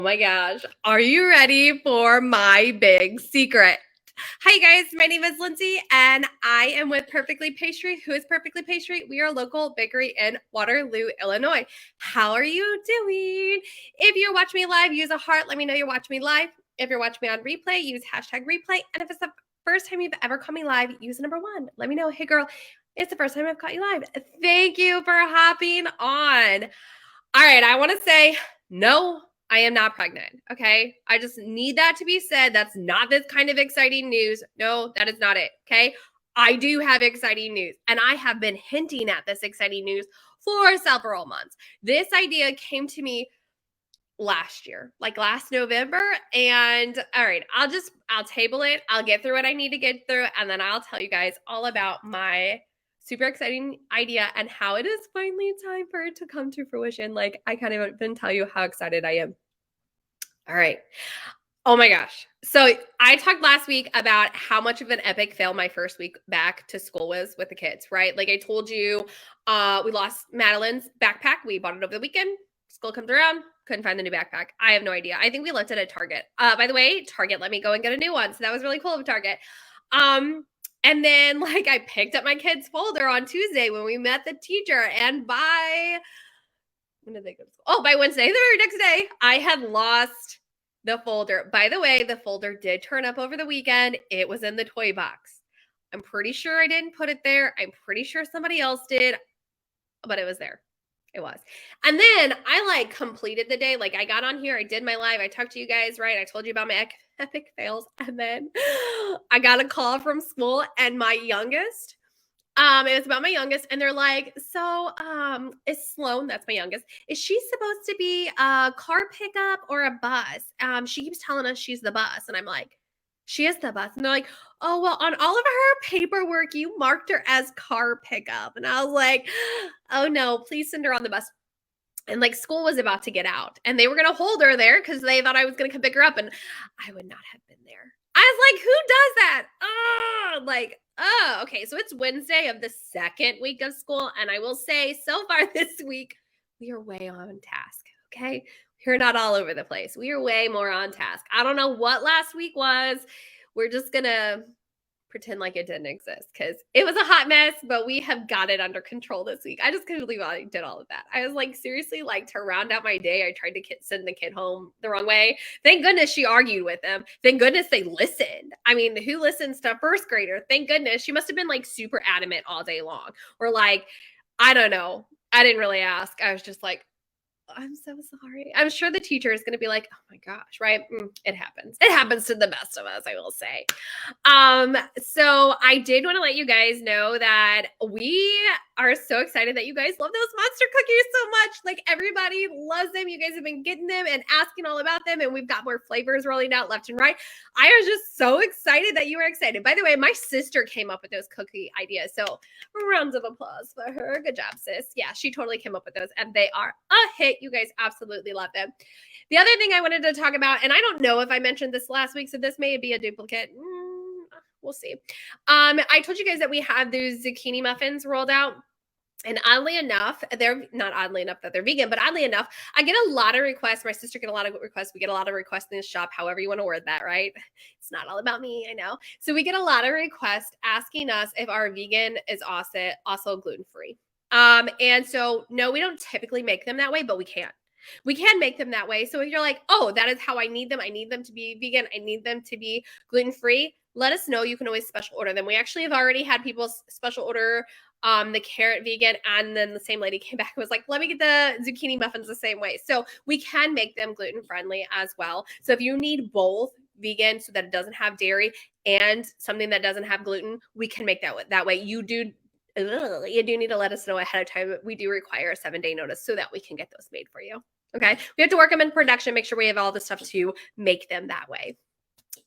my gosh. Are you ready for my big secret? Hi guys, my name is Lindsay and I am with Perfectly Pastry. Who is Perfectly Pastry? We are a local bakery in Waterloo, Illinois. How are you doing? If you're watching me live, use a heart. Let me know you're watching me live. If you're watching me on replay, use hashtag replay. And if it's the first time you've ever caught me live, use number 1. Let me know, hey girl, it's the first time I've caught you live. Thank you for hopping on. All right, I want to say no, I am not pregnant, okay? I just need that to be said. That's not this kind of exciting news. No, that is not it, okay? I do have exciting news, and I have been hinting at this exciting news for several months. This idea came to me last year, like last November, and all right, I'll table it. I'll get through what I need to get through, and then I'll tell you guys all about my super exciting idea and how it is finally time for it to come to fruition. Like, I can't even tell you how excited I am. All right. Oh my gosh. So I talked last week about how much of an epic fail my first week back to school was with the kids, right? Like I told you, we lost Madeline's backpack. We bought it over the weekend. School comes around, couldn't find the new backpack. I have no idea. I think we left it at Target. By the way, Target let me go and get a new one. So that was really cool of Target. And then like I picked up my kid's folder on Tuesday when we met the teacher, and when did they go to school? Oh, by Wednesday, the very next day, I had lost the folder. By the way, the folder did turn up over the weekend. It was in the toy box. I'm pretty sure I didn't put it there. I'm pretty sure somebody else did, but it was there. It was. And then I like completed the day. Like I got on here, I did my live, I talked to you guys, right? I told you about my epic fails. And then I got a call from school, and my youngest, it was about my youngest, and they're like, so is Sloan, that's my youngest, is she supposed to be a car pickup or a bus? She keeps telling us she's the bus. And I'm like, she is the bus. And they're like, oh, well, on all of her paperwork, you marked her as car pickup. And I was like, oh no, please send her on the bus. And like school was about to get out, and they were going to hold her there because they thought I was going to come pick her up, and I would not have been there. I was like, who does that? Oh, okay. So it's Wednesday of the second week of school, and I will say so far this week, we are way on task, okay? We're not all over the place. We are way more on task. I don't know what last week was. We're just going to pretend like it didn't exist because it was a hot mess, but we have got it under control this week. I just couldn't believe I did all of that. I was like, seriously, like to round out my day, I tried to send the kid home the wrong way. Thank goodness she argued with them. Thank goodness they listened. I mean, who listens to a first grader? Thank goodness. She must have been like super adamant all day long, or like, I don't know. I didn't really ask. I was just like, I'm so sorry. I'm sure the teacher is going to be like, oh my gosh, right? It happens. It happens to the best of us, I will say. So I did want to let you guys know that we are so excited that you guys love those monster cookies so much. Like everybody loves them. You guys have been getting them and asking all about them, and we've got more flavors rolling out left and right. I was just so excited that you were excited. By the way, my sister came up with those cookie ideas. So rounds of applause for her. Good job, sis. Yeah, she totally came up with those, and they are a hit. You guys absolutely love them. The other thing I wanted to talk about, and I don't know if I mentioned this last week, so this may be a duplicate. We'll see. I told you guys that we have those zucchini muffins rolled out. And oddly enough, they're not oddly enough that they're vegan, but oddly enough, I get a lot of requests. My sister get a lot of requests. We get a lot of requests in this shop, however you want to word that, right? It's not all about me, I know. So we get a lot of requests asking us if our vegan is also gluten-free. And so, no, we don't typically make them that way, but we can. We can make them that way. So if you're like, oh, that is how I need them. I need them to be vegan. I need them to be gluten-free. Let us know. You can always special order them. We actually have already had people special order the carrot vegan, and then the same lady came back and was like, let me get the zucchini muffins the same way. So we can make them gluten-friendly as well. So if you need both vegan so that it doesn't have dairy and something that doesn't have gluten, we can make that way. You do need to let us know ahead of time. We do require a 7-day notice so that we can get those made for you. Okay. We have to work them in production, make sure we have all the stuff to make them that way.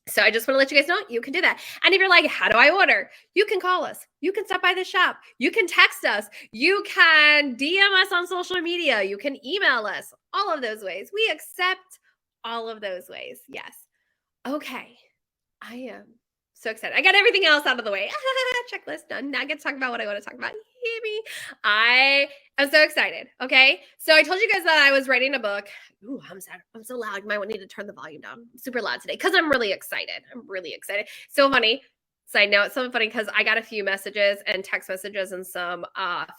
So I just want to let you guys know you can do that. And if you're like, how do I order? You can call us. You can stop by the shop. You can text us. You can DM us on social media. You can email us. All of those ways. We accept all of those ways. Yes. Okay. I am So excited. I got everything else out of the way. Checklist done. Now I get to talk about what I want to talk about. Me. I am so excited. Okay. So I told you guys that I was writing a book. Ooh, I'm sad. I'm so loud. You might need to turn the volume down. I'm super loud today because I'm really excited. I'm really excited. So funny. Side note, it's so funny because I got a few messages and text messages and some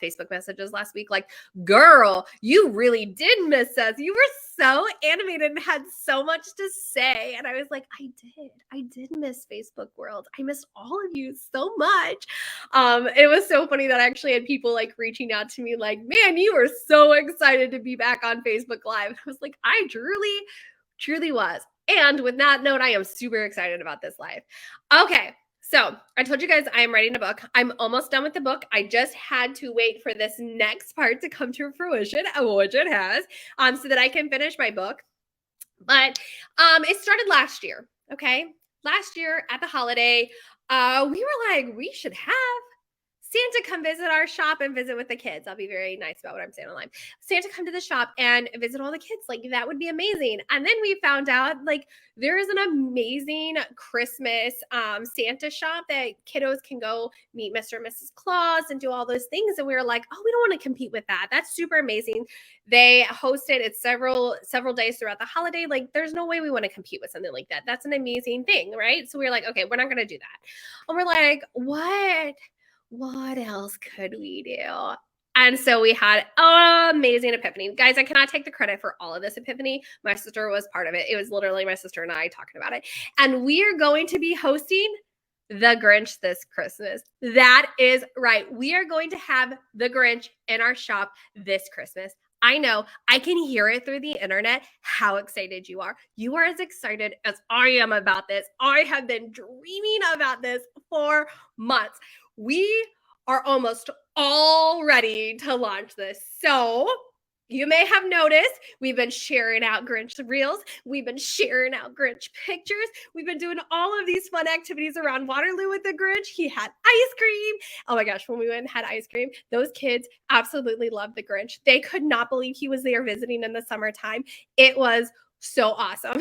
Facebook messages last week like, girl, you really did miss us. You were so animated and had so much to say. And I was like, I did miss Facebook world. I missed all of you so much. It was so funny that I actually had people like reaching out to me like, man, you were so excited to be back on Facebook Live. I was like, I truly was. And with that note, I am super excited about this live. Okay. So I told you guys I am writing a book. I'm almost done with the book. I just had to wait for this next part to come to fruition, which it has, so that I can finish my book. But it started last year, okay? Last year at the holiday, we were like, we should have Santa come visit our shop and visit with the kids. I'll be very nice about what I'm saying online. Santa come to the shop and visit all the kids. Like, that would be amazing. And then we found out, like, there is an amazing Christmas Santa shop that kiddos can go meet Mr. and Mrs. Claus and do all those things. And we were like, oh, we don't want to compete with that. That's super amazing. They hosted it several days throughout the holiday. Like, there's no way we want to compete with something like that. That's an amazing thing, right? So we were like, okay, we're not going to do that. And we're like, what else could we do? And so we had an amazing epiphany. Guys, I cannot take the credit for all of this epiphany. My sister was part of it. It was literally my sister and I talking about it. And we are going to be hosting the Grinch this Christmas. That is right. We are going to have the Grinch in our shop this Christmas. I know. I can hear it through the internet how excited you are. You are as excited as I am about this. I have been dreaming about this for months. We are almost all ready to launch this. So you may have noticed we've been sharing out Grinch reels. We've been sharing out Grinch pictures. We've been doing all of these fun activities around Waterloo with the Grinch. He had ice cream. Oh my gosh, when we went and had ice cream, those kids absolutely loved the Grinch. They could not believe he was there visiting in the summertime. It was so awesome.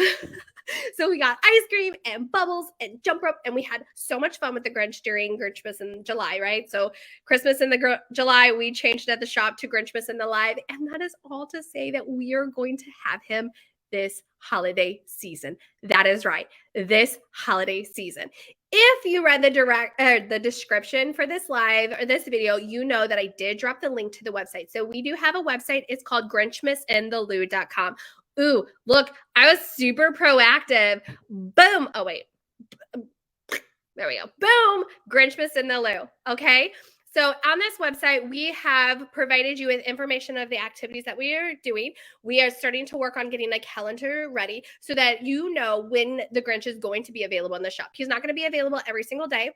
So we got ice cream and bubbles and jump rope, and we had so much fun with the Grinch during Grinchmas in July, right? So Christmas in the July, we changed at the shop to Grinchmas in the Live, and that is all to say that we are going to have him this holiday season. That is right, this holiday season. If you read the description for this live or this video, you know that I did drop the link to the website. So we do have a website. It's called grinchmasintheloo.com. Ooh, look, I was super proactive. Boom. Oh, wait. There we go. Boom. Grinchmas in the Loo. Okay. So on this website, we have provided you with information of the activities that we are doing. We are starting to work on getting a calendar ready so that you know when the Grinch is going to be available in the shop. He's not going to be available every single day,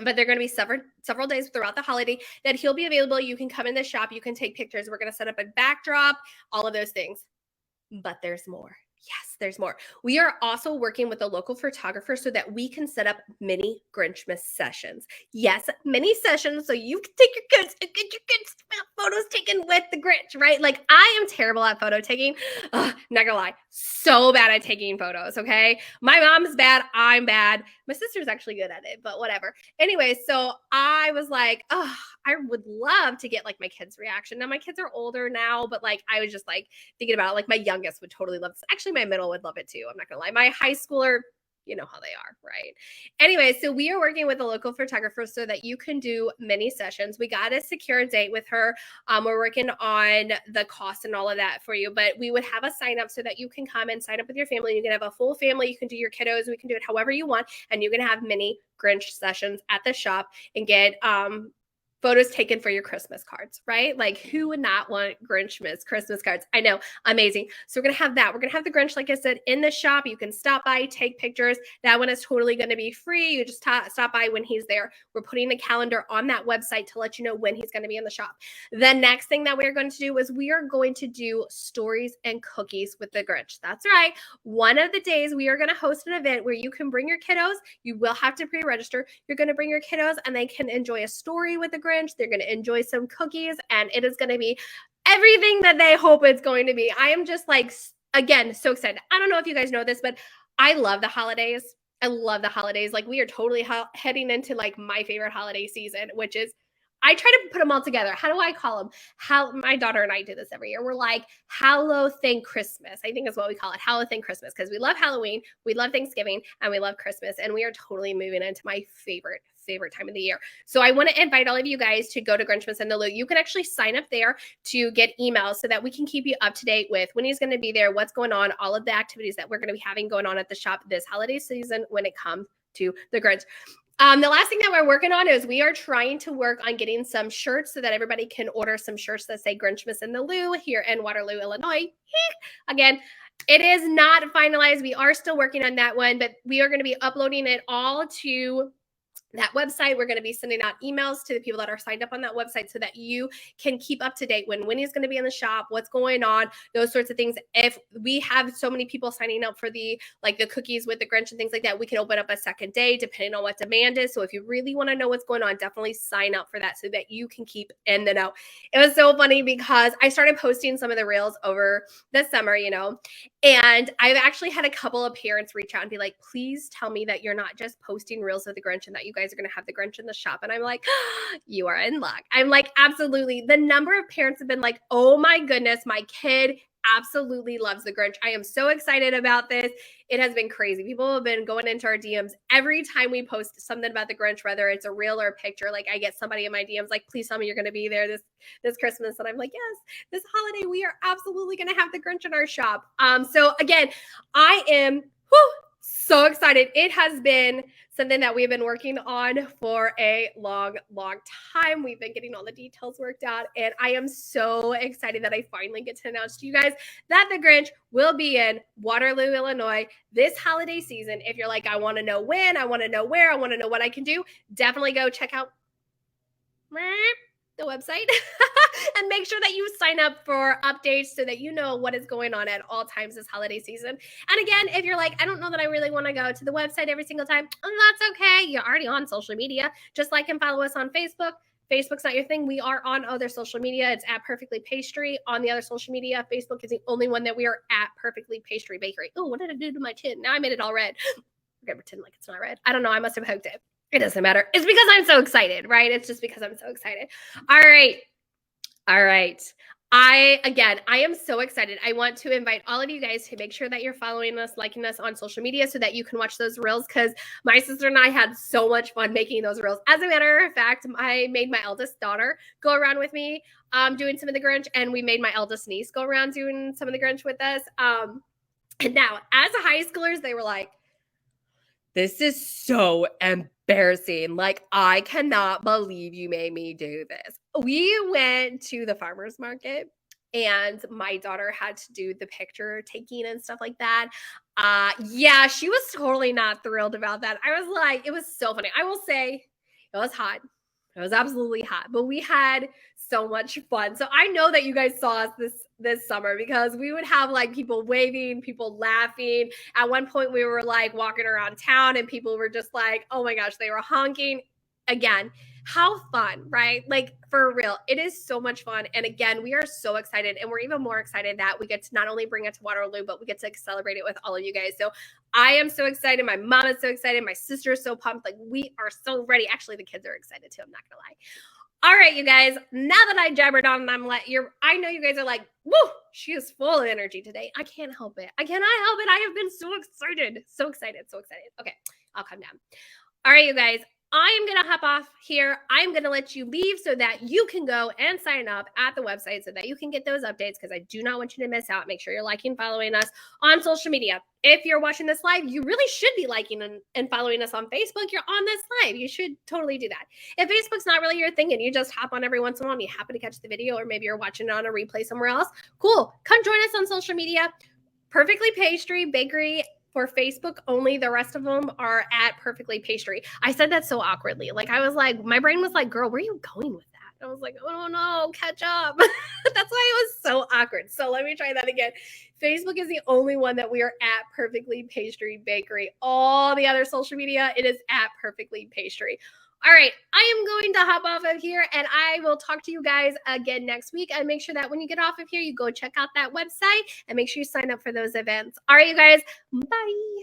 but they're going to be several days throughout the holiday that he'll be available. You can come in the shop. You can take pictures. We're going to set up a backdrop, all of those things. But there's more. Yes, there's more. We are also working with a local photographer so that we can set up mini Grinchmas sessions. Yes, mini sessions so you can take your kids and get your kids photos taken with the Grinch, right? Like, I am terrible at photo taking. Not gonna lie, so bad at taking photos, okay? My mom's bad, I'm bad. My sister's actually good at it, but whatever. Anyway, so I was like, oh, I would love to get like my kids' reaction. Now my kids are older now, but like I was just like thinking about it. Like, my youngest would totally love this. Actually, my middle would love it too. I'm not gonna lie. My high schooler, you know how they are, right? Anyway, so we are working with a local photographer so that you can do mini sessions. We got to secure a date with her. We're working on the cost and all of that for you, but we would have a sign up so that you can come and sign up with your family. You can have a full family. You can do your kiddos. We can do it however you want, and you can have mini Grinch sessions at the shop and get photos taken for your Christmas cards, right? Like, who would not want Grinchmas Christmas cards? I know, amazing. So we're going to have that. We're going to have the Grinch, like I said, in the shop. You can stop by, take pictures. That one is totally going to be free. You just stop by when he's there. We're putting the calendar on that website to let you know when he's going to be in the shop. The next thing that we're going to do is we are going to do stories and cookies with the Grinch. That's right. One of the days we are going to host an event where you can bring your kiddos. You will have to pre-register. You're going to bring your kiddos and they can enjoy a story with the Grinch. They're going to enjoy some cookies, and it is going to be everything that they hope it's going to be. I am just like, again, so excited. I don't know if you guys know this, but I love the holidays. I love the holidays. Like we are totally heading into like my favorite holiday season, which is I try to put them all together. How do I call them? How my daughter and I do this every year. We're like Hallow Thank Christmas. I think is what we call it. Hallow Thank Christmas because we love Halloween, we love Thanksgiving, and we love Christmas, and we are totally moving into my favorite time of the year. So I want to invite all of you guys to go to Grinchmas In the Loo. You can actually sign up there to get emails so that we can keep you up to date with when he's going to be there, what's going on, all of the activities that we're going to be having going on at the shop this holiday season when it comes to the Grinch. The last thing that we're working on is we are trying to work on getting some shirts so that everybody can order some shirts that say Grinchmas In the Loo here in Waterloo, Illinois. Again, it is not finalized. We are still working on that one, but we are going to be uploading it all to that website. We're going to be sending out emails to the people that are signed up on that website so that you can keep up to date when Winnie's going to be in the shop, what's going on, those sorts of things. If we have so many people signing up for the cookies with the Grinch and things like that, we can open up a second day depending on what demand is. So if you really want to know what's going on, definitely sign up for that so that you can keep in the know. It was so funny because I started posting some of the reels over the summer, and I've actually had a couple of parents reach out and be like, please tell me that you're not just posting reels of the Grinch and that you guys are going to have the Grinch in the shop. And I'm like, oh, you are in luck. I'm like, absolutely. The number of parents have been like, oh my goodness, my kid absolutely loves the Grinch. I am so excited about this. It has been crazy. People have been going into our DMs every time we post something about the Grinch, whether it's a reel or a picture. Like I get somebody in my DMs like, please tell me you're going to be there this Christmas. And I'm like, yes, this holiday, we are absolutely going to have the Grinch in our shop. So again, I am so excited. It has been something that we've been working on for a long time. We've been getting all the details worked out, and I am so excited that I finally get to announce to you guys that the Grinch will be in Waterloo, Illinois this holiday season. If you're like, I want to know when, I want to know where, I want to know what I can do, definitely go check out the website and make sure that you sign up for updates so that you know what is going on at all times this holiday season. And again, if you're like, I don't know that I really want to go to the website every single time, that's okay. You're already on social media. Just like and follow us on Facebook. Facebook's not your thing. We are on other social media. It's at Perfectly Pastry on the other social media. Facebook is the only one that we are at Perfectly Pastry Bakery. Oh, what did I do to my chin? Now I made it all red. We're going to pretend like it's not red. I don't know. I must have hooked it. It doesn't matter. It's because I'm so excited, right? It's just because I'm so excited. All right. I am so excited. I want to invite all of you guys to make sure that you're following us, liking us on social media so that you can watch those reels because my sister and I had so much fun making those reels. As a matter of fact, I made my eldest daughter go around with me doing some of the Grinch, and we made my eldest niece go around doing some of the Grinch with us. And now, as high schoolers, they were like, this is so embarrassing. Like, I cannot believe you made me do this. We went to the farmer's market and my daughter had to do the picture taking and stuff like that. Yeah, she was totally not thrilled about that. I was like, it was so funny. I will say it was hot. It was absolutely hot, but we had so much fun. So I know that you guys saw us this summer because we would have like people waving, people laughing. At one point we were like walking around town and people were just like, oh my gosh, they were honking. Again, how fun, right? Like for real, it is so much fun. And again, we are so excited, and we're even more excited that we get to not only bring it to Waterloo, but we get to celebrate it with all of you guys. So I am so excited. My mom is so excited. My sister is so pumped. Like we are so ready. Actually, the kids are excited too. I'm not gonna lie. All right, you guys, now that I jabbered on, I know you guys are like, woo, she is full of energy today. I can't help it. I cannot help it. I have been so excited. So excited. So excited. Okay, I'll calm down. All right, you guys, I am going to hop off here. I'm going to let you leave so that you can go and sign up at the website so that you can get those updates because I do not want you to miss out. Make sure you're liking, following us on social media. If you're watching this live, you really should be liking and following us on Facebook. You're on this live. You should totally do that. If Facebook's not really your thing and you just hop on every once in a while and you happen to catch the video, or maybe you're watching it on a replay somewhere else, cool. Come join us on social media. Perfectly Pastry Bakery for Facebook only. The rest of them are at Perfectly Pastry. I said that so awkwardly. Like I was like, my brain was like, girl, where are you going with that? I was like, oh no, catch up. That's why it was so awkward. So let me try that again. Facebook is the only one that we are at Perfectly Pastry Bakery. All the other social media, it is at Perfectly Pastry. All right, I am going to hop off of here and I will talk to you guys again next week. And make sure that when you get off of here, you go check out that website and make sure you sign up for those events. All right, you guys, bye.